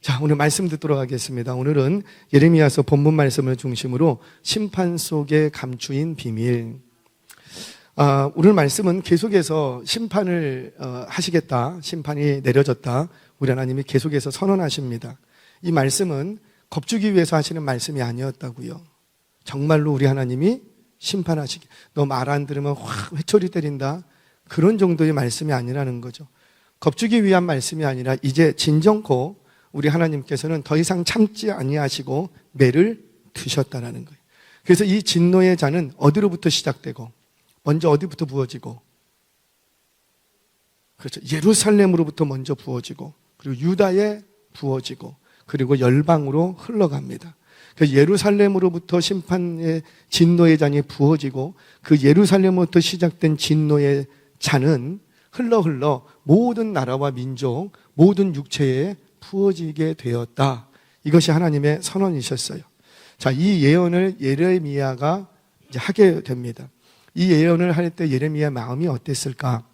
자, 오늘 말씀 듣도록 하겠습니다. 오늘은 예레미야서 본문 말씀을 중심으로 심판 속에 감추인 비밀. 오늘 말씀은 계속해서 심판을 하시겠다, 심판이 내려졌다, 우리 하나님이 계속해서 선언하십니다. 이 말씀은 겁주기 위해서 하시는 말씀이 아니었다고요. 정말로 우리 하나님이 심판하시기, 너 말 안 들으면 확 회초리 때린다, 그런 정도의 말씀이 아니라는 거죠. 겁주기 위한 말씀이 아니라 이제 진정코 우리 하나님께서는 더 이상 참지 아니하시고 매를 드셨다라는 거예요. 그래서 이 진노의 잔은 어디로부터 시작되고, 먼저 어디부터 부어지고, 그렇죠, 예루살렘으로부터 먼저 부어지고, 그리고 유다에 부어지고, 그리고 열방으로 흘러갑니다. 그 예루살렘으로부터 심판의 진노의 잔이 부어지고, 그 예루살렘으로부터 시작된 진노의 잔은 흘러 모든 나라와 민족, 모든 육체에 부어지게 되었다. 이것이 하나님의 선언이셨어요. 자, 이 예언을 예레미야가 이제 하게 됩니다. 이 예언을 할 때 예레미야 마음이 어땠을까?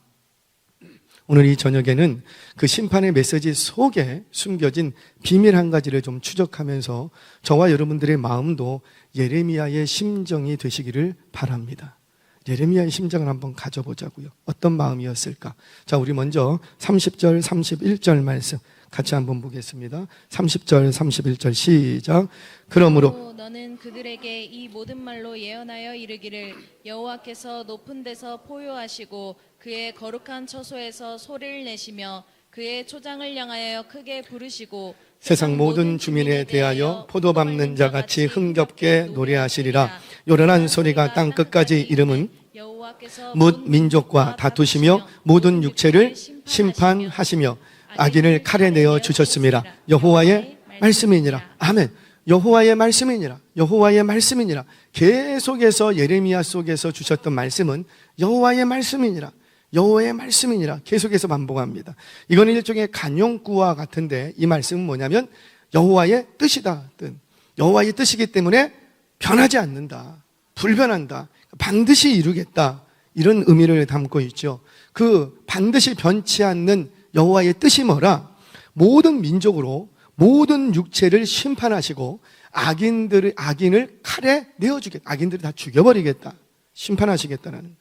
오늘 이 저녁에는 그 심판의 메시지 속에 숨겨진 비밀 한 가지를 좀 추적하면서 저와 여러분들의 마음도 예레미야의 심정이 되시기를 바랍니다. 예레미야의 심정을 한번 가져보자고요. 어떤 마음이었을까? 자, 우리 먼저 30절, 31절 말씀 같이 한번 보겠습니다. 30절, 31절 시작. 그러므로 너는 그들에게 이 모든 말로 예언하여 이르기를, 여호와께서 높은 데서 포효하시고 그의 거룩한 처소에서 소리를 내시며 그의 초장을 향하여 크게 부르시고 세상 모든 주민에 대하여 포도 밟는 자 같이 흥겹게 노래하시리라. 요란한 소리가 땅 끝까지 이름은 뭇 민족과 다투시며 모든 육체를 심판하시며 악인을 칼에 내어 주셨습니다. 여호와의 말씀이니라. 아멘. 여호와의 말씀이니라. 여호와의 말씀이니라. 계속해서 예레미야 속에서 주셨던 말씀은 여호와의 말씀이니라. 여호와의 말씀이니라. 계속해서 반복합니다. 이거는 일종의 간용구와 같은데, 이 말씀은 뭐냐면 여호와의 뜻이다. 여호와의 뜻이기 때문에 변하지 않는다, 불변한다, 반드시 이루겠다, 이런 의미를 담고 있죠. 그 반드시 변치 않는 여호와의 뜻이 뭐라? 모든 민족으로 모든 육체를 심판하시고 악인을 칼에 내어주겠다. 악인들을 다 죽여버리겠다. 심판하시겠다는,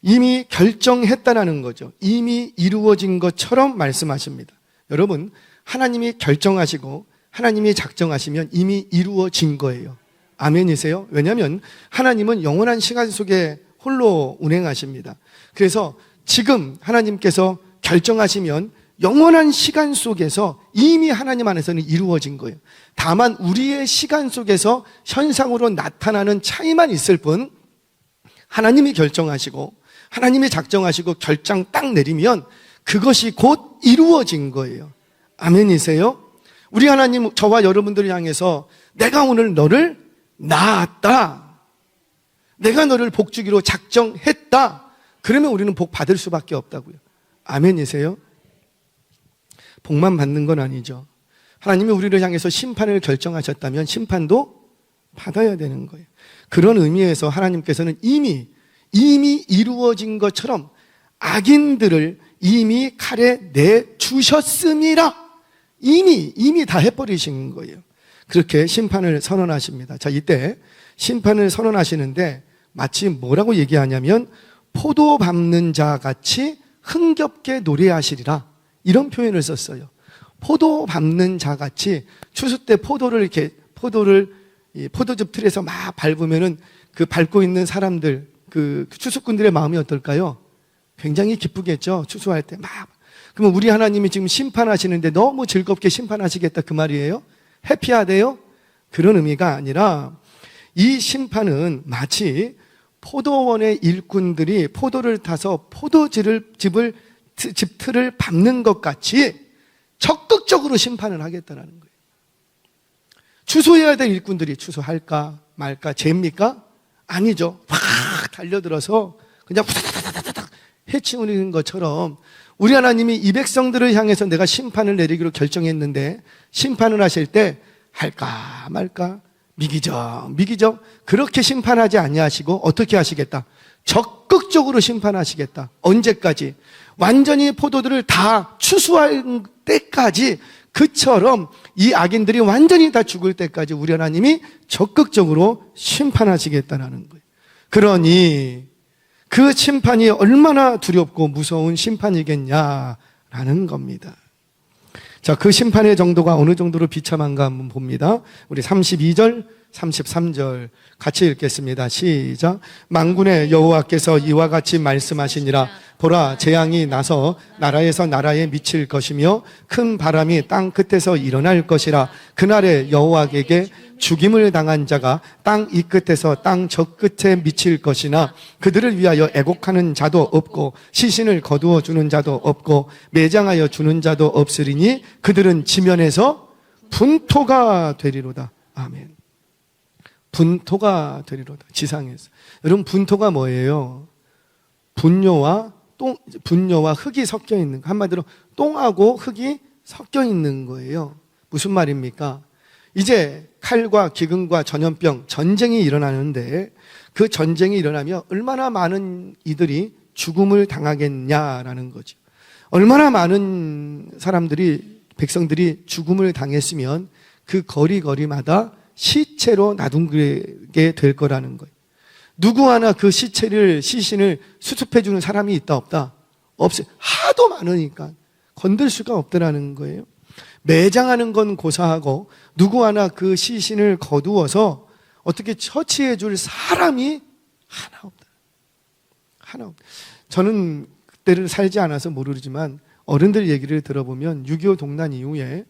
이미 결정했다라는 거죠. 이미 이루어진 것처럼 말씀하십니다. 여러분, 하나님이 결정하시고 하나님이 작정하시면 이미 이루어진 거예요. 아멘이세요? 왜냐하면 하나님은 영원한 시간 속에 홀로 운행하십니다. 그래서 지금 하나님께서 결정하시면 영원한 시간 속에서 이미 하나님 안에서는 이루어진 거예요. 다만 우리의 시간 속에서 현상으로 나타나는 차이만 있을 뿐, 하나님이 결정하시고 하나님이 작정하시고 결정 딱 내리면 그것이 곧 이루어진 거예요. 아멘이세요? 우리 하나님 저와 여러분들을 향해서 내가 오늘 너를 낳았다, 내가 너를 복 주기로 작정했다, 그러면 우리는 복 받을 수밖에 없다고요. 아멘이세요? 복만 받는 건 아니죠. 하나님이 우리를 향해서 심판을 결정하셨다면 심판도 받아야 되는 거예요. 그런 의미에서 하나님께서는 이미 이루어진 것처럼 악인들을 이미 칼에 내주셨음이라, 이미 다 해버리신 거예요. 그렇게 심판을 선언하십니다. 자, 이때 심판을 선언하시는데 마치 뭐라고 얘기하냐면 포도 밟는 자 같이 흥겹게 노래하시리라, 이런 표현을 썼어요. 포도 밟는 자 같이, 추수 때 포도를 이 포도즙 틀에서 막 밟으면은 그 밟고 있는 사람들, 그 추수꾼들의 마음이 어떨까요? 굉장히 기쁘겠죠. 추수할 때 막. 그러면 우리 하나님이 지금 심판하시는데 너무 즐겁게 심판하시겠다, 그 말이에요? 해피하대요? 그런 의미가 아니라, 이 심판은 마치 포도원의 일꾼들이 포도를 타서 집 틀을 밟는 것 같이 적극적으로 심판을 하겠다는 거예요. 추수해야 될 일꾼들이 추수할까 말까 죄입니까? 아니죠. 막 달려들어서 그냥 후다다다다닥 해치우는 것처럼 우리 하나님이 이 백성들을 향해서 내가 심판을 내리기로 결정했는데, 심판을 하실 때 할까 말까, 미기적 그렇게 심판하지 아니하시고 어떻게 하시겠다? 적극적으로 심판하시겠다. 언제까지? 완전히 포도들을 다 추수할 때까지 그처럼 이 악인들이 완전히 다 죽을 때까지 우리 하나님이 적극적으로 심판하시겠다는 거예요. 그러니 그 심판이 얼마나 두렵고 무서운 심판이겠냐라는 겁니다. 자, 그 심판의 정도가 어느 정도로 비참한가 한번 봅니다. 우리 32절, 33절 같이 읽겠습니다. 시작. 만군의 여호와께서 이와 같이 말씀하시니라. 보라, 재앙이 나서 나라에서 나라에 미칠 것이며 큰 바람이 땅 끝에서 일어날 것이라. 그날에 여호와에게 죽임을 당한 자가 땅 이 끝에서 땅 저 끝에 미칠 것이나 그들을 위하여 애곡하는 자도 없고 시신을 거두어 주는 자도 없고 매장하여 주는 자도 없으리니 그들은 지면에서 분토가 되리로다. 아멘. 분토가 되리로다. 지상에서. 여러분, 분토가 뭐예요? 분뇨와 흙이 섞여 있는 거. 한마디로 똥하고 흙이 섞여 있는 거예요. 무슨 말입니까? 이제 칼과 기근과 전염병, 전쟁이 일어나는데 그 전쟁이 일어나면 얼마나 많은 이들이 죽음을 당하겠냐라는 거죠. 얼마나 많은 사람들이, 백성들이 죽음을 당했으면 그 거리마다 시체로 나둥게 될 거라는 거예요. 누구 하나 그 시신을 수습해주는 사람이 있다 없다? 없어요. 하도 많으니까 건들 수가 없더라는 거예요. 매장하는 건 고사하고 누구 하나 그 시신을 거두어서 어떻게 처치해 줄 사람이 하나 없다. 하나 없다. 저는 그때를 살지 않아서 모르지만 어른들 얘기를 들어보면 6.25 동란 이후에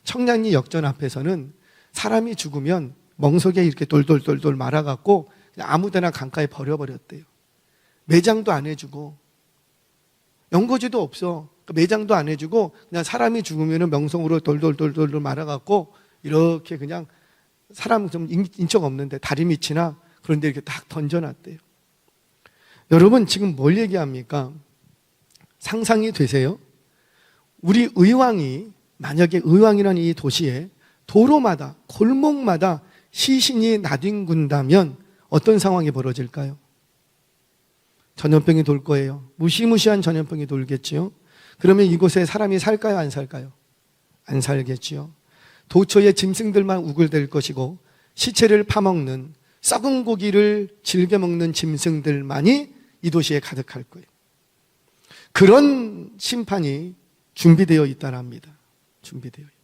청량리 역전 앞에서는 사람이 죽으면 멍석에 이렇게 돌돌돌돌 말아갖고 그냥 아무데나 강가에 버려버렸대요. 매장도 안 해주고 연고지도 없어. 매장도 안 해주고 그냥 사람이 죽으면 명성으로 돌돌돌돌 말아갖고 이렇게 그냥 사람 좀 인적 없는데 다리 밑이나 그런데 이렇게 딱 던져놨대요. 여러분, 지금 뭘 얘기합니까? 상상이 되세요? 우리 의왕이, 만약에 의왕이라는 이 도시에 도로마다 골목마다 시신이 나뒹군다면 어떤 상황이 벌어질까요? 전염병이 돌 거예요. 무시무시한 전염병이 돌겠지요. 그러면 이곳에 사람이 살까요, 안 살까요? 안 살겠지요. 도처에 짐승들만 우글댈 것이고 시체를 파먹는, 썩은 고기를 즐겨 먹는 짐승들만이 이 도시에 가득할 거예요. 그런 심판이 준비되어 있다랍니다. 준비되어 있다.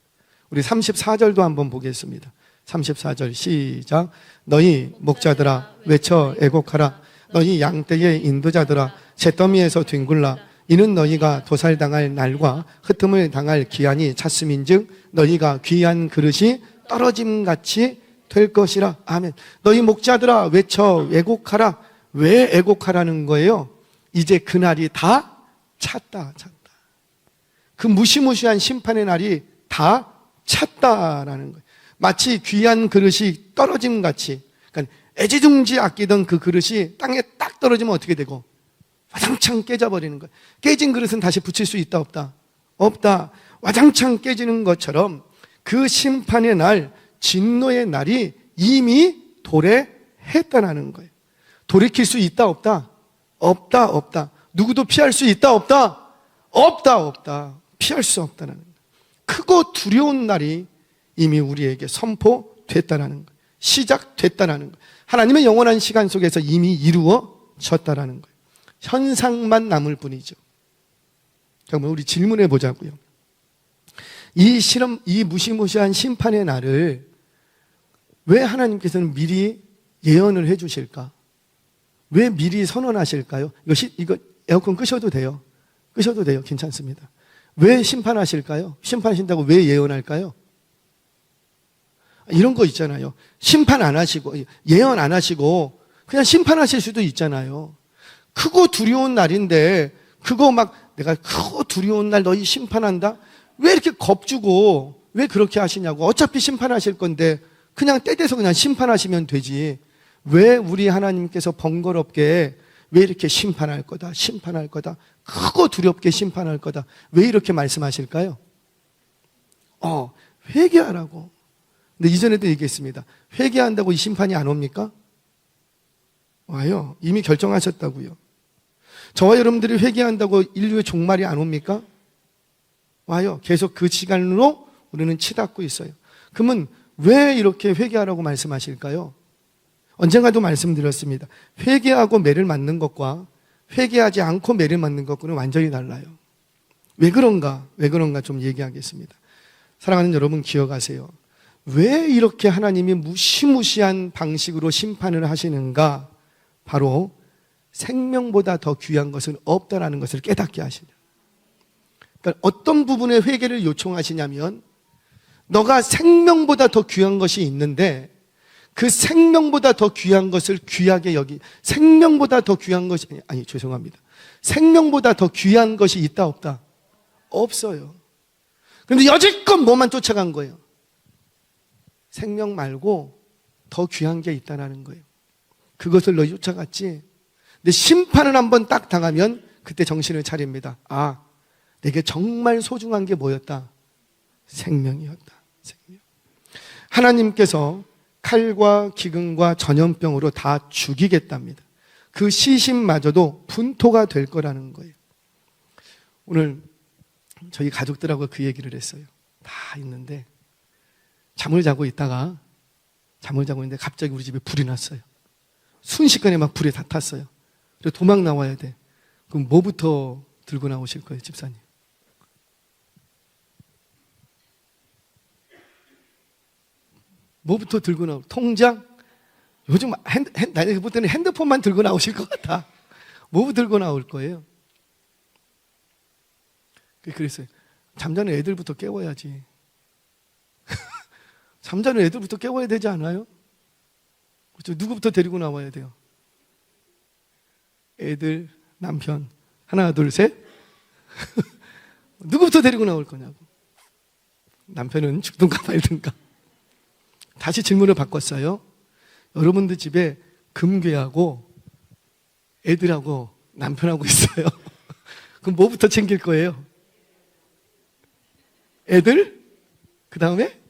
우리 34절도 한번 보겠습니다. 34절 시작. 너희 목자들아 외쳐 애곡하라. 너희 양떼의 인도자들아 잿더미에서 뒹굴라. 이는 너희가 도살당할 날과 흩음을 당할 기한이 찼음인즉 너희가 귀한 그릇이 떨어짐같이 될 것이라. 아멘. 너희 목자들아 외쳐 애곡하라. 왜 애곡하라는 거예요? 이제 그날이 다 찼다. 그 무시무시한 심판의 날이 다 찼다라는 거예요. 마치 귀한 그릇이 떨어짐같이, 그러니까 애지중지 아끼던 그 그릇이 땅에 딱 떨어지면 어떻게 되고 와장창 깨져버리는 거예요. 깨진 그릇은 다시 붙일 수 있다 없다? 없다. 와장창 깨지는 것처럼 그 심판의 날, 진노의 날이 이미 도래했다는 거예요. 돌이킬 수 있다 없다? 없다. 누구도 피할 수 있다 없다? 없다. 피할 수 없다는 거예요. 크고 두려운 날이 이미 우리에게 선포됐다는 거예요. 시작됐다는 거예요. 하나님의 영원한 시간 속에서 이미 이루어졌다는 거예요. 현상만 남을 뿐이죠. 그러면 우리 질문해 보자고요. 이 무시무시한 심판의 날을 왜 하나님께서는 미리 예언을 해 주실까? 왜 미리 선언하실까요? 이거 에어컨 끄셔도 돼요. 괜찮습니다. 왜 심판하실까요? 심판하신다고 왜 예언할까요? 이런 거 있잖아요. 심판 안 하시고, 예언 안 하시고, 그냥 심판하실 수도 있잖아요. 크고 두려운 날인데, 그거 막, 내가 크고 두려운 날 너희 심판한다? 왜 이렇게 겁주고, 왜 그렇게 하시냐고. 어차피 심판하실 건데, 그냥 때 돼서 그냥 심판하시면 되지. 왜 우리 하나님께서 번거롭게, 왜 이렇게 심판할 거다, 크고 두렵게 심판할 거다. 왜 이렇게 말씀하실까요? 회개하라고. 근데 이전에도 얘기했습니다. 회개한다고 이 심판이 안 옵니까? 와요. 이미 결정하셨다고요. 저와 여러분들이 회개한다고 인류의 종말이 안 옵니까? 와요. 계속 그 시간으로 우리는 치닫고 있어요. 그러면 왜 이렇게 회개하라고 말씀하실까요? 언젠가도 말씀드렸습니다. 회개하고 매를 맞는 것과 회개하지 않고 매를 맞는 것과는 완전히 달라요. 왜 그런가? 왜 그런가 좀 얘기하겠습니다. 사랑하는 여러분, 기억하세요. 왜 이렇게 하나님이 무시무시한 방식으로 심판을 하시는가? 바로 생명보다 더 귀한 것은 없다라는 것을 깨닫게 하시냐. 그러니까 어떤 부분에 회개를 요청하시냐면, 너가 생명보다 더 귀한 것이 있는데 그 생명보다 더 귀한 것을 귀하게 생명보다 더 귀한 것이 죄송합니다. 생명보다 더 귀한 것이 있다 없다? 없어요. 그런데 여지껏 뭐만 쫓아간 거예요? 생명 말고 더 귀한 게 있다는 거예요. 그것을 너희 쫓아갔지. 근데 심판을 한번 딱 당하면 그때 정신을 차립니다. 아, 내게 정말 소중한 게 뭐였다? 생명이었다. 생명. 하나님께서 칼과 기근과 전염병으로 다 죽이겠답니다. 그 시신마저도 분토가 될 거라는 거예요. 오늘 저희 가족들하고 그 얘기를 했어요. 다 있는데 잠을 자고 있는데 갑자기 우리 집에 불이 났어요. 순식간에 막 불이 다 탔어요. 그래서 도망 나와야 돼. 그럼 뭐부터 들고 나오실 거예요, 집사님? 뭐부터 들고 나올? 통장? 요즘 내가 볼 때는 핸드폰만 들고 나오실 것 같아. 뭐 들고 나올 거예요? 그랬어요. 잠자는 애들부터 깨워야지. 잠자는 애들부터 깨워야 되지 않아요? 그렇죠? 누구부터 데리고 나와야 돼요? 애들, 남편. 하나, 둘, 셋. 누구부터 데리고 나올 거냐고. 남편은 죽든가 말든가. 다시 질문을 바꿨어요. 여러분들 집에 금괴하고 애들하고 남편하고 있어요. 그럼 뭐부터 챙길 거예요? 애들? 그 다음에?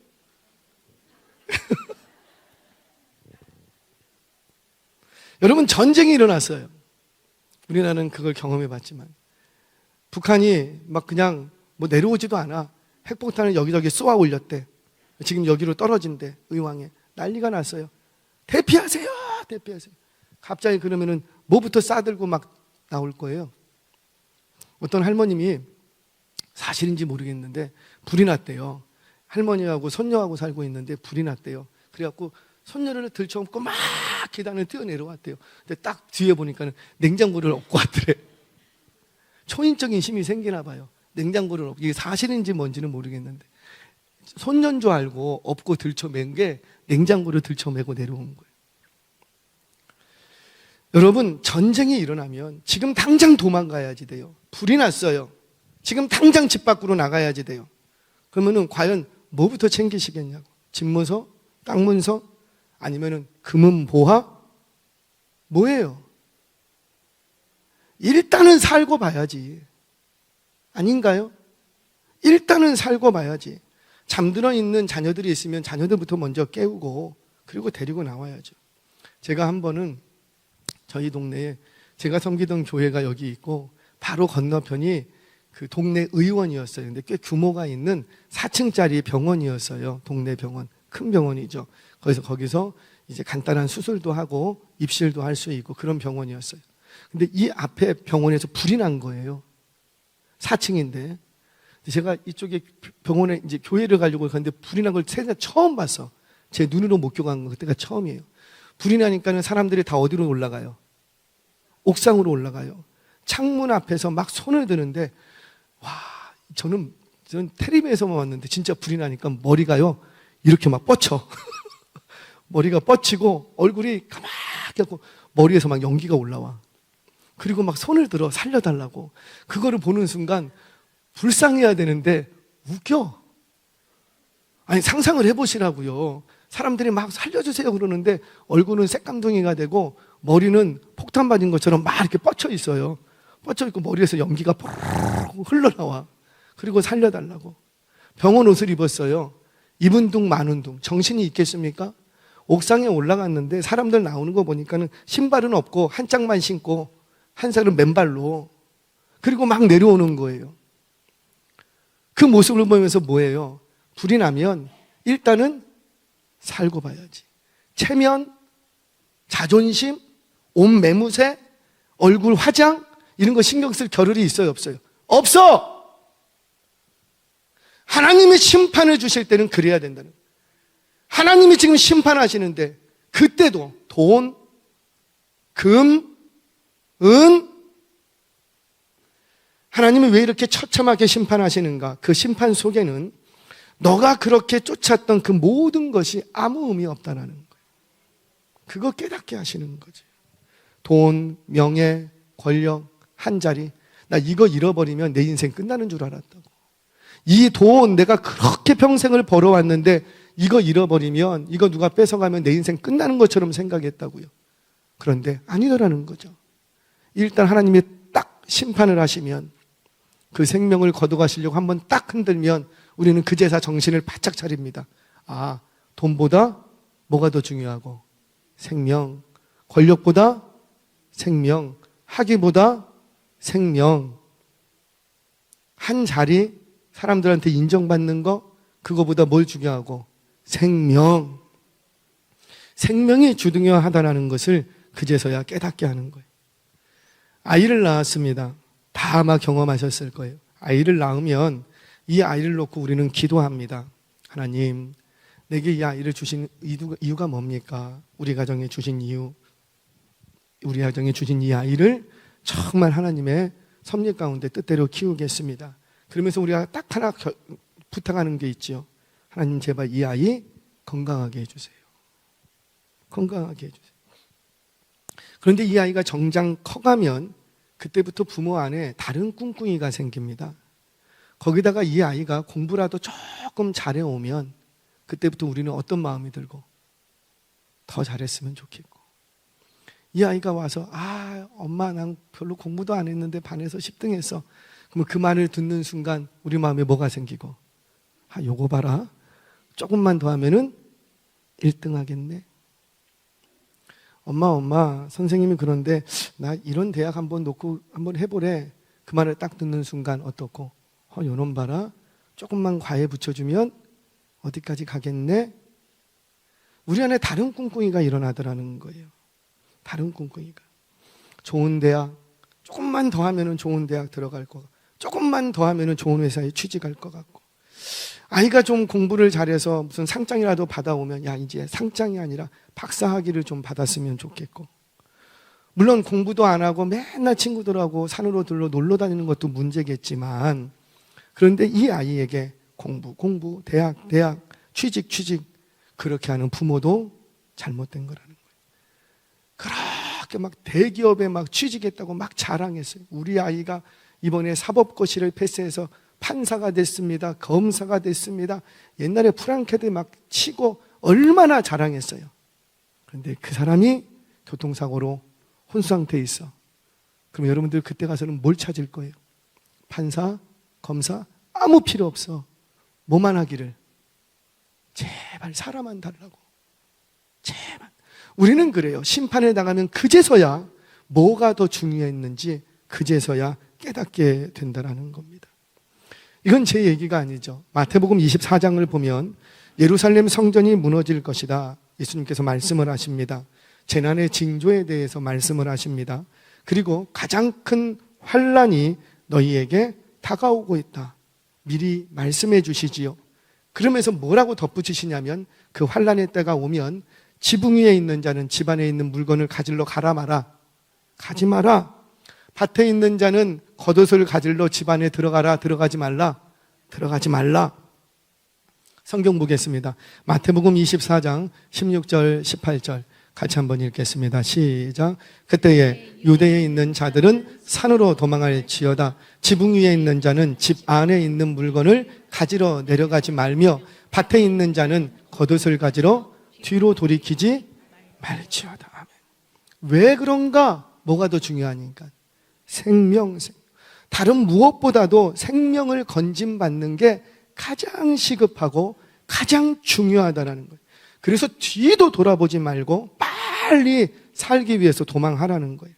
여러분, 전쟁이 일어났어요. 우리나라는 그걸 경험해 봤지만 북한이 막 그냥 뭐 내려오지도 않아. 핵폭탄을 여기저기 쏘아 올렸대. 지금 여기로 떨어진대. 의왕에 난리가 났어요. 대피하세요, 대피하세요. 갑자기 그러면은 뭐부터 싸들고 막 나올 거예요. 어떤 할머님이 사실인지 모르겠는데 불이 났대요. 할머니하고 손녀하고 살고 있는데 불이 났대요. 그래갖고 손녀를 들쳐업고 막 계단을 뛰어내려왔대요. 근데 딱 뒤에 보니까는 냉장고를 업고 왔더래. 초인적인 힘이 생기나 봐요. 냉장고를 업고. 이게 사실인지 뭔지는 모르겠는데 손녀인 줄 알고 업고 들쳐맨 게 냉장고를 들쳐매고 내려온 거예요. 여러분, 전쟁이 일어나면 지금 당장 도망가야지 돼요. 불이 났어요. 지금 당장 집 밖으로 나가야지 돼요. 그러면은 과연 뭐부터 챙기시겠냐고. 집문서? 땅문서? 아니면은 금은보화? 뭐예요? 일단은 살고 봐야지. 아닌가요? 일단은 살고 봐야지. 잠들어 있는 자녀들이 있으면 자녀들부터 먼저 깨우고 그리고 데리고 나와야죠. 제가 한 번은 저희 동네에 제가 섬기던 교회가 여기 있고 바로 건너편이 그 동네 의원이었어요. 근데 꽤 규모가 있는 4층짜리 병원이었어요. 동네 병원. 큰 병원이죠. 거기서 이제 간단한 수술도 하고 입실도 할 수 있고 그런 병원이었어요. 근데 이 앞에 병원에서 불이 난 거예요. 4층인데. 제가 이쪽에 병원에 이제 교회를 가려고 갔는데 불이 난 걸 세상 처음 봤어. 제 눈으로 목격한 거 그때가 처음이에요. 불이 나니까는 사람들이 다 어디로 올라가요? 옥상으로 올라가요. 창문 앞에서 막 손을 드는데 와, 저는 텔레비에서만 왔는데 진짜 불이 나니까 머리가요 이렇게 막 뻗쳐. 머리가 뻗치고 얼굴이 까맣게 하고 머리에서 막 연기가 올라와. 그리고 막 손을 들어 살려달라고. 그거를 보는 순간 불쌍해야 되는데 웃겨. 아니, 상상을 해보시라고요. 사람들이 막 살려주세요 그러는데 얼굴은 새kam둥이가 되고 머리는 폭탄 맞은 것처럼 막 이렇게 뻗쳐 있어요. 뻗쳐 있고 머리에서 연기가 뽀록 흘러나와. 그리고 살려달라고. 병원 옷을 입었어요. 입은 둥 마는 둥. 정신이 있겠습니까? 옥상에 올라갔는데 사람들 나오는 거 보니까는 신발은 없고 한 짝만 신고 한 살은 맨발로. 그리고 막 내려오는 거예요. 그 모습을 보면서 뭐예요? 불이 나면 일단은 살고 봐야지. 체면, 자존심, 옷 매무새, 얼굴 화장 이런 거 신경 쓸 겨를이 있어요, 없어요? 없어! 하나님이 심판을 주실 때는 그래야 된다는 거예요. 하나님이 지금 심판하시는데 그때도 돈, 금, 은 하나님이 왜 이렇게 처참하게 심판하시는가? 그 심판 속에는 너가 그렇게 쫓았던 그 모든 것이 아무 의미 없다는 거예요. 그거 깨닫게 하시는 거지. 돈, 명예, 권력, 한 자리. 나 이거 잃어버리면 내 인생 끝나는 줄 알았다고. 이 돈 내가 그렇게 평생을 벌어왔는데 이거 잃어버리면, 이거 누가 뺏어가면 내 인생 끝나는 것처럼 생각했다고요. 그런데 아니더라는 거죠. 일단 하나님이 딱 심판을 하시면 그 생명을 거둬가시려고 한번 딱 흔들면 우리는 그제서 정신을 바짝 차립니다. 아, 돈보다 뭐가 더 중요하고? 생명. 권력보다 생명. 학위보다 생명. 한 자리 사람들한테 인정받는 거 그거보다 뭘 중요하고? 생명. 생명이 주중요하다는 것을 그제서야 깨닫게 하는 거예요. 아이를 낳았습니다. 다 아마 경험하셨을 거예요. 아이를 낳으면 이 아이를 놓고 우리는 기도합니다. 하나님, 내게 이 아이를 주신 이유가 뭡니까? 우리 가정에 주신 이유, 우리 가정에 주신 이 아이를 정말 하나님의 섭리 가운데 뜻대로 키우겠습니다. 그러면서 우리가 딱 하나 부탁하는 게 있죠. 하나님, 제발 이 아이 건강하게 해주세요. 건강하게 해주세요. 그런데 이 아이가 정장 커가면 그때부터 부모 안에 다른 꿍꿍이가 생깁니다. 거기다가 이 아이가 공부라도 조금 잘해오면 그때부터 우리는 어떤 마음이 들고 더 잘했으면 좋겠고, 이 아이가 와서 엄마 난 별로 공부도 안 했는데 반에서 10등 했어. 그러면 그 말을 듣는 순간 우리 마음에 뭐가 생기고, 요거 봐라, 조금만 더 하면은 1등 하겠네. 엄마 선생님이 그런데 나 이런 대학 한번 놓고 한번 해보래. 그 말을 딱 듣는 순간 어떻고, 요놈 봐라, 조금만 과외 붙여주면 어디까지 가겠네. 우리 안에 다른 꿍꿍이가 일어나더라는 거예요. 다른 꿍꿍이가. 좋은 대학, 조금만 더 하면은 좋은 대학 들어갈 거 같고, 조금만 더 하면은 좋은 회사에 취직할 것 같고, 아이가 좀 공부를 잘해서 무슨 상장이라도 받아오면 이제 상장이 아니라 박사학위를 좀 받았으면 좋겠고, 물론 공부도 안 하고 맨날 친구들하고 산으로 들러 놀러 다니는 것도 문제겠지만, 그런데 이 아이에게 공부, 대학, 취직 그렇게 하는 부모도 잘못된 거라는 거예요. 그렇게 막 대기업에 막 취직했다고 막 자랑했어요. 우리 아이가 이번에 사법고시를 패스해서 판사가 됐습니다. 검사가 됐습니다. 옛날에 프랑케드 막 치고 얼마나 자랑했어요. 그런데 그 사람이 교통사고로 혼수 상태에 있어. 그럼 여러분들 그때 가서는 뭘 찾을 거예요? 판사, 검사 아무 필요 없어. 뭐만 하기를, 제발 사람만 달라고. 제발. 우리는 그래요. 심판에 당하면 그제서야 뭐가 더 중요했는지 그제서야 깨닫게 된다는 겁니다. 이건 제 얘기가 아니죠. 마태복음 24장을 보면 예루살렘 성전이 무너질 것이다, 예수님께서 말씀을 하십니다. 재난의 징조에 대해서 말씀을 하십니다. 그리고 가장 큰 환난이 너희에게 다가오고 있다, 미리 말씀해 주시지요. 그러면서 뭐라고 덧붙이시냐면, 그 환난의 때가 오면 지붕 위에 있는 자는 집 안에 있는 물건을 가지러 가라 마라. 가지 마라. 밭에 있는 자는 겉옷을 가지러 집 안에 들어가라. 들어가지 말라. 들어가지 말라. 성경 보겠습니다. 마태복음 24장 16절 18절 같이 한번 읽겠습니다. 시작. 그때에 유대에 있는 자들은 산으로 도망할지어다. 지붕 위에 있는 자는 집 안에 있는 물건을 가지러 내려가지 말며 밭에 있는 자는 겉옷을 가지러 뒤로 돌이키지 말지어다. 아멘. 왜 그런가? 뭐가 더 중요하니까? 생명. 다른 무엇보다도 생명을 건진받는 게 가장 시급하고 가장 중요하다는 거예요. 그래서 뒤도 돌아보지 말고 빨리 살기 위해서 도망하라는 거예요.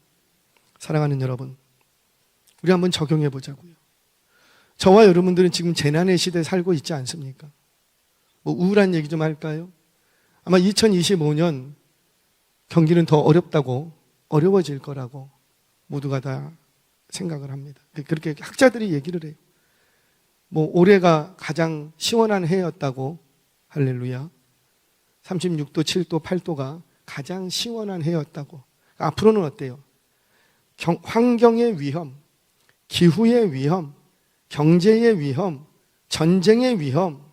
사랑하는 여러분, 우리 한번 적용해 보자고요. 저와 여러분들은 지금 재난의 시대에 살고 있지 않습니까? 뭐 우울한 얘기 좀 할까요? 아마 2025년 경기는 더 어려워질 거라고 모두가 다 생각을 합니다. 그렇게 학자들이 얘기를 해요. 뭐 올해가 가장 시원한 해였다고, 할렐루야. 36도, 7도, 8도가 가장 시원한 해였다고. 앞으로는 어때요? 환경의 위험, 기후의 위험, 경제의 위험, 전쟁의 위험.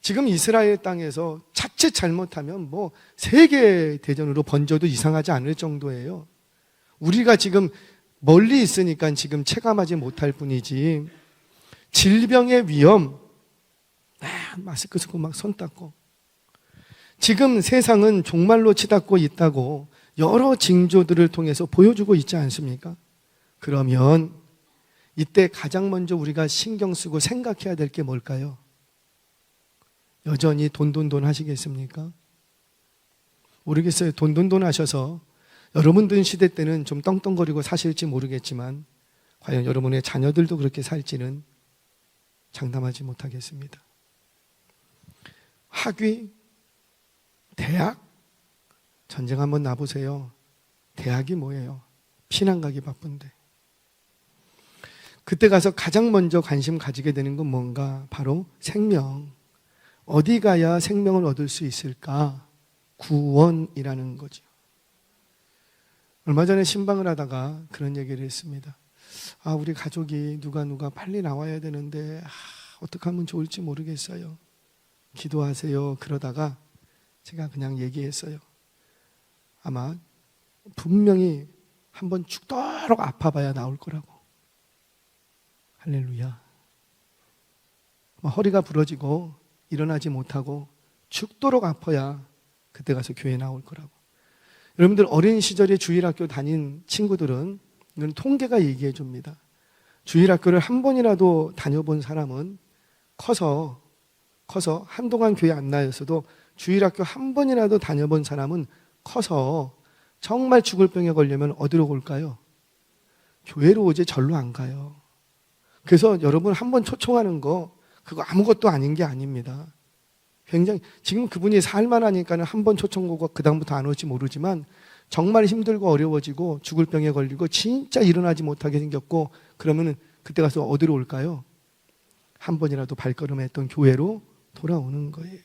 지금 이스라엘 땅에서 자칫 잘못하면 뭐 세계 대전으로 번져도 이상하지 않을 정도예요. 우리가 지금 멀리 있으니까 지금 체감하지 못할 뿐이지, 질병의 위험, 마스크 쓰고 막 손 닦고, 지금 세상은 종말로 치닫고 있다고 여러 징조들을 통해서 보여주고 있지 않습니까? 그러면 이때 가장 먼저 우리가 신경 쓰고 생각해야 될 게 뭘까요? 여전히 돈 하시겠습니까? 모르겠어요. 돈 하셔서 여러분들 시대 때는 좀 떵떵거리고 사실지 모르겠지만 과연 여러분의 자녀들도 그렇게 살지는 장담하지 못하겠습니다. 학위, 대학, 전쟁 한번 놔보세요. 대학이 뭐예요? 피난 가기 바쁜데. 그때 가서 가장 먼저 관심 가지게 되는 건 뭔가? 바로 생명. 어디 가야 생명을 얻을 수 있을까? 구원이라는 거죠. 얼마 전에 신방을 하다가 그런 얘기를 했습니다. 우리 가족이 누가 빨리 나와야 되는데 어떻게 하면 좋을지 모르겠어요. 기도하세요. 그러다가 제가 그냥 얘기했어요. 아마 분명히 한번 죽도록 아파봐야 나올 거라고. 할렐루야. 허리가 부러지고 일어나지 못하고 죽도록 아파야 그때 가서 교회에 나올 거라고. 여러분들 어린 시절에 주일학교 다닌 친구들은 이건 통계가 얘기해 줍니다. 주일학교를 한 번이라도 다녀본 사람은 커서 한동안 교회 안 나였어도 주일학교 한 번이라도 다녀본 사람은 커서 정말 죽을 병에 걸리면 어디로 올까요? 교회로 오지 절로 안 가요. 그래서 여러분 한번 초청하는 거 그거 아무것도 아닌 게 아닙니다. 굉장히 지금 그분이 살만하니까는 한 번 초청 오고 그 다음부터 안 올지 모르지만 정말 힘들고 어려워지고 죽을 병에 걸리고 진짜 일어나지 못하게 생겼고 그러면은 그때 가서 어디로 올까요? 한 번이라도 발걸음했던 교회로 돌아오는 거예요.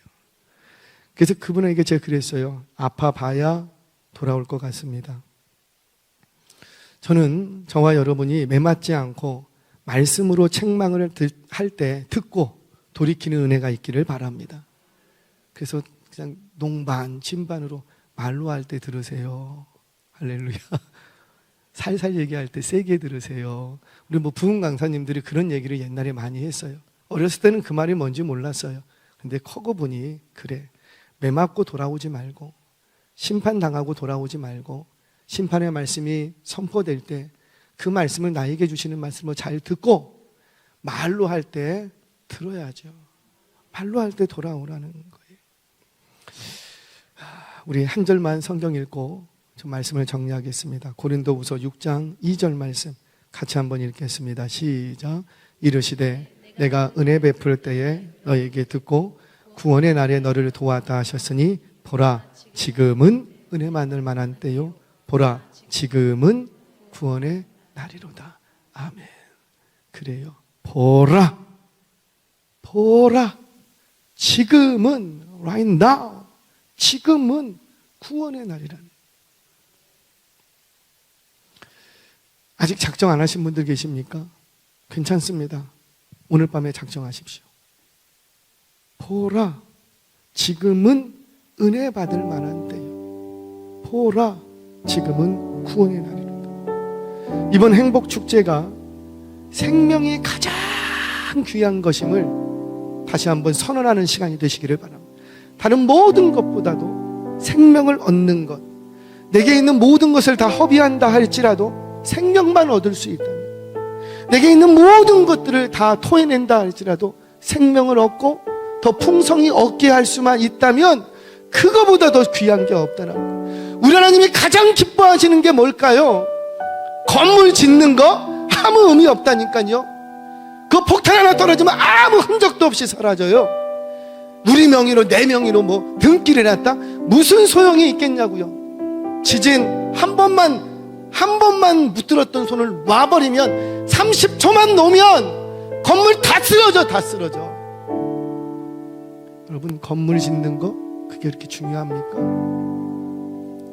그래서 그분에게 제가 그랬어요. 아파봐야 돌아올 것 같습니다. 저는 저와 여러분이 매맞지 않고 말씀으로 책망을 할 때 듣고 돌이키는 은혜가 있기를 바랍니다. 그래서 그냥 농반, 진반으로 말로 할 때 들으세요. 할렐루야. 살살 얘기할 때 세게 들으세요. 우리 부흥 강사님들이 그런 얘기를 옛날에 많이 했어요. 어렸을 때는 그 말이 뭔지 몰랐어요. 근데 커고 보니 그래. 매맞고 돌아오지 말고 심판당하고 돌아오지 말고 심판의 말씀이 선포될 때 그 말씀을 나에게 주시는 말씀을 잘 듣고 말로 할 때 들어야죠. 말로 할 때 돌아오라는 거예요. 우리 한 절만 성경 읽고 좀 말씀을 정리하겠습니다. 고린도후서 6장 2절 말씀 같이 한번 읽겠습니다. 시작. 이르시되 내가 은혜 베풀 때에 너에게 듣고 구원의 날에 너를 도왔다 하셨으니 보라 지금은 은혜 만날 만한 때요 보라 지금은 구원의 날이로다. 아멘. 그래요. 보라 지금은 right now 지금은 구원의 날이라는. 아직 작정 안 하신 분들 계십니까? 괜찮습니다. 오늘 밤에 작정하십시오. 보라 지금은 은혜 받을 만한 때요 보라 지금은 구원의 날이로다. 이번 행복축제가 생명이 가장 귀한 것임을 다시 한번 선언하는 시간이 되시기를 바랍니다. 다른 모든 것보다도 생명을 얻는 것, 내게 있는 모든 것을 다 허비한다 할지라도 생명만 얻을 수 있다면, 내게 있는 모든 것들을 다 토해낸다 할지라도 생명을 얻고 더 풍성히 얻게 할 수만 있다면 그거보다 더 귀한 게 없다는 거예요. 우리 하나님이 가장 기뻐하시는 게 뭘까요? 건물 짓는 거 아무 의미 없다니까요. 그 폭탄 하나 떨어지면 아무 흔적도 없이 사라져요. 우리 명의로 내 명의로 뭐 등기를 해놨다? 무슨 소용이 있겠냐고요. 지진 한 번만 붙들었던 손을 놔버리면 30초만 놓으면 건물 다 쓰러져. 여러분, 건물 짓는 거 그게 그렇게 중요합니까?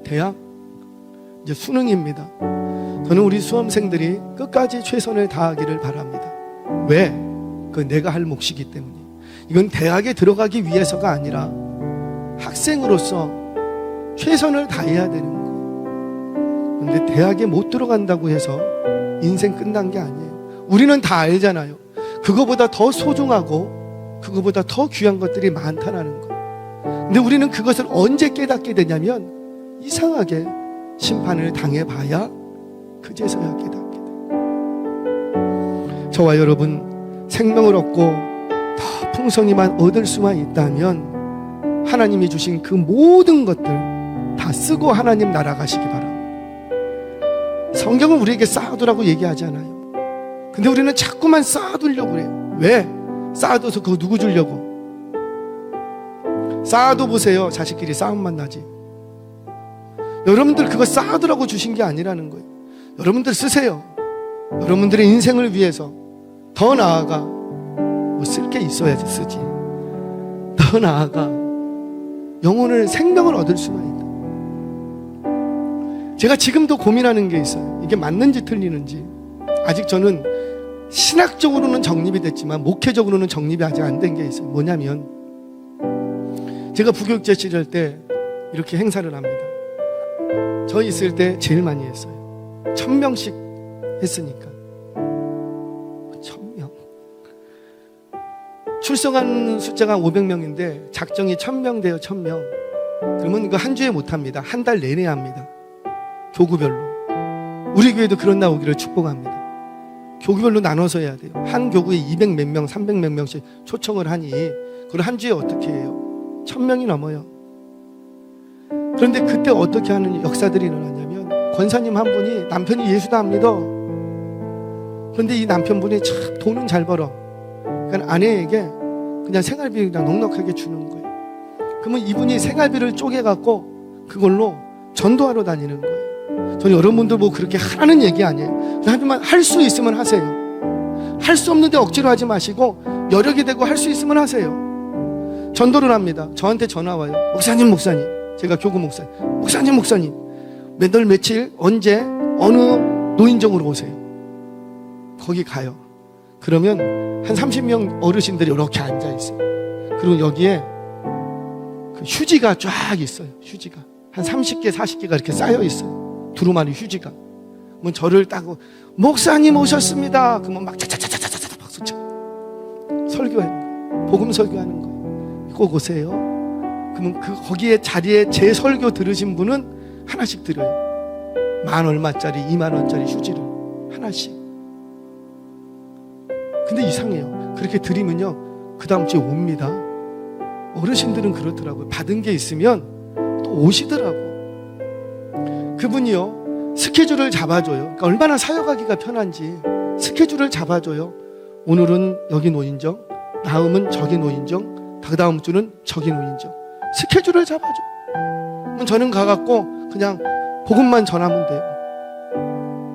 대학 이제 수능입니다. 저는 우리 수험생들이 끝까지 최선을 다하기를 바랍니다. 왜? 그 내가 할 몫이기 때문에. 이건 대학에 들어가기 위해서가 아니라 학생으로서 최선을 다해야 되는 거예요. 그런데 대학에 못 들어간다고 해서 인생 끝난 게 아니에요. 우리는 다 알잖아요. 그거보다 더 소중하고 그거보다 더 귀한 것들이 많다는 거. 근데 우리는 그것을 언제 깨닫게 되냐면 이상하게 심판을 당해봐야 그제서야 깨닫게 돼요. 저와 여러분, 생명을 얻고 더 풍성히만 얻을 수만 있다면 하나님이 주신 그 모든 것들 다 쓰고 하나님 나라 가시기 바랍니다. 성경은 우리에게 쌓아두라고 얘기하지 않아요. 근데 우리는 자꾸만 쌓아두려고 그래요. 왜? 쌓아둬서 그거 누구 주려고? 쌓아둬 보세요. 자식끼리 싸움만 나지. 여러분들 그거 쌓아두라고 주신 게 아니라는 거예요. 여러분들 쓰세요. 여러분들의 인생을 위해서. 더 나아가 뭐 쓸 게 있어야지 쓰지. 더 나아가 영혼을, 생명을 얻을 수만 있다. 제가 지금도 고민하는 게 있어요. 이게 맞는지 틀리는지. 아직 저는 신학적으로는 정립이 됐지만 목회적으로는 정립이 아직 안 된 게 있어요. 뭐냐면 제가 부교육제 시절 때 이렇게 행사를 합니다. 저 있을 때 제일 많이 했어요. 1000명씩 했으니까. 1000명. 출석한 숫자가 500명인데 작정이 1000명 돼요. 1000명. 그러면 이거 한 주에 못 합니다. 한 달 내내 합니다. 교구별로. 우리 교회도 그런 나오기를 축복합니다. 교구별로 나눠서 해야 돼요. 한 교구에 200 몇 명, 300 몇 명씩 초청을 하니 그걸 한 주에 어떻게 해요? 1000명이 넘어요. 그런데 그때 어떻게 하는 역사들이 일어나냐면 권사님 한 분이 남편이 예수도 안 믿어. 그런데 이 남편분이 참 돈은 잘 벌어. 그러니까 아내에게 그냥 생활비 그냥 넉넉하게 주는 거예요. 그러면 이분이 생활비를 쪼개갖고 그걸로 전도하러 다니는 거예요. 저는 여러분들 뭐 그렇게 하라는 얘기 아니에요. 하지만 할 수 있으면 하세요. 할 수 없는데 억지로 하지 마시고 여력이 되고 할 수 있으면 하세요. 전도를 합니다. 저한테 전화 와요. 목사님 제가 교구 목사님 몇 월 며칠 언제 어느 노인정으로 오세요. 거기 가요. 그러면 한 30명 어르신들이 이렇게 앉아있어요. 그리고 여기에 그 휴지가 쫙 있어요. 휴지가 한 30개 40개가 이렇게 쌓여있어요. 두루마리 휴지가. 그러면 저를 따고 목사님 오셨습니다. 그러면 막 차차차차차차 박수쳐 설교하는 거예요. 복음 설교하는 거예요. 꼭 오세요. 그러면 거기에 자리에 제 설교 들으신 분은 하나씩 드려요. 10,000얼마짜리 20,000원짜리 휴지를 하나씩. 근데 이상해요. 그렇게 드리면요 그 다음 주에 옵니다. 어르신들은 그렇더라고요. 받은 게 있으면 또 오시더라고. 그분이요 스케줄을 잡아줘요. 그러니까 얼마나 사역하기가 편한지 스케줄을 잡아줘요. 오늘은 여기 노인정, 다음은 저기 노인정, 다다음 주는 저기 노인정. 스케줄을 잡아줘. 그럼 저는 가갖고 그냥 복음만 전하면 돼요.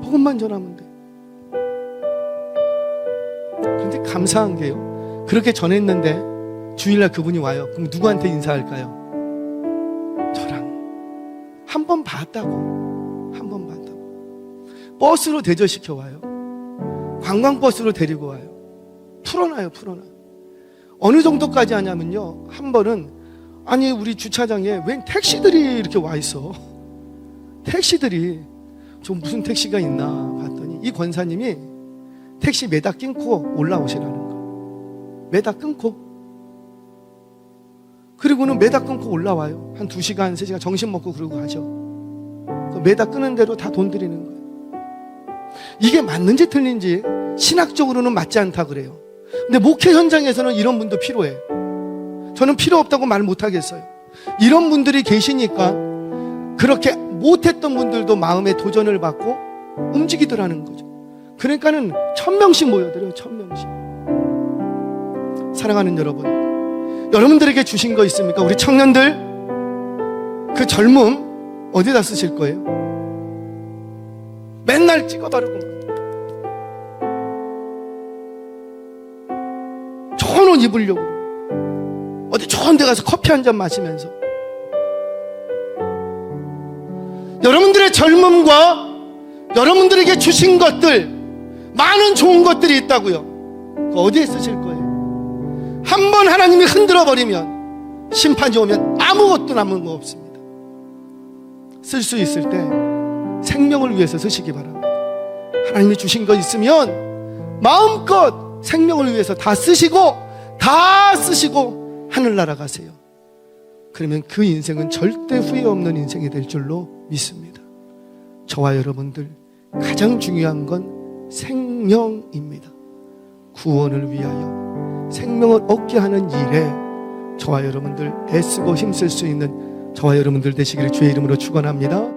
복음만 전하면 돼요. 그런데 감사한 게요, 그렇게 전했는데 주일날 그분이 와요. 그럼 누구한테 인사할까요? 저랑. 한 번 봤다고. 버스로 대절시켜 와요. 관광버스로 데리고 와요. 풀어놔요. 어느 정도까지 하냐면요, 한 번은 아니 우리 주차장에 웬 택시들이 이렇게 와 있어. 택시들이. 저 무슨 택시가 있나 봤더니 이 권사님이 택시 매다 끊고 올라오시라는 거. 매다 끊고. 그리고는 매다 끊고 올라와요. 한 2시간 3시간 점심 먹고 그러고 가죠. 매다 끄는 대로 다 돈 드리는 거예요. 이게 맞는지 틀린지 신학적으로는 맞지 않다 그래요. 근데 목회 현장에서는 이런 분도 필요해. 저는 필요 없다고 말 못하겠어요. 이런 분들이 계시니까 그렇게 못했던 분들도 마음의 도전을 받고 움직이더라는 거죠. 그러니까는 1000명씩 모여들어요. 1000명씩. 사랑하는 여러분, 여러분들에게 주신 거 있습니까? 우리 청년들, 그 젊음 어디다 쓰실 거예요? 맨날 찍어다르고 좋은 옷 입으려고 어디 좋은 데 가서 커피 한 잔 마시면서 여러분들의 젊음과 여러분들에게 주신 것들, 많은 좋은 것들이 있다고요. 그거 어디에 쓰실 거예요? 한번 하나님이 흔들어 버리면, 심판이 오면 아무것도 남은 거 없습니다. 쓸 수 있을 때 생명을 위해서 쓰시기 바랍니다. 하나님이 주신 거 있으면 마음껏 생명을 위해서 다 쓰시고 하늘나라 가세요. 그러면 그 인생은 절대 후회 없는 인생이 될 줄로 믿습니다. 저와 여러분들 가장 중요한 건 생명입니다. 구원을 위하여 생명을 얻게 하는 일에 저와 여러분들 애쓰고 힘쓸 수 있는 저와 여러분들 되시기를 주의 이름으로 축원합니다.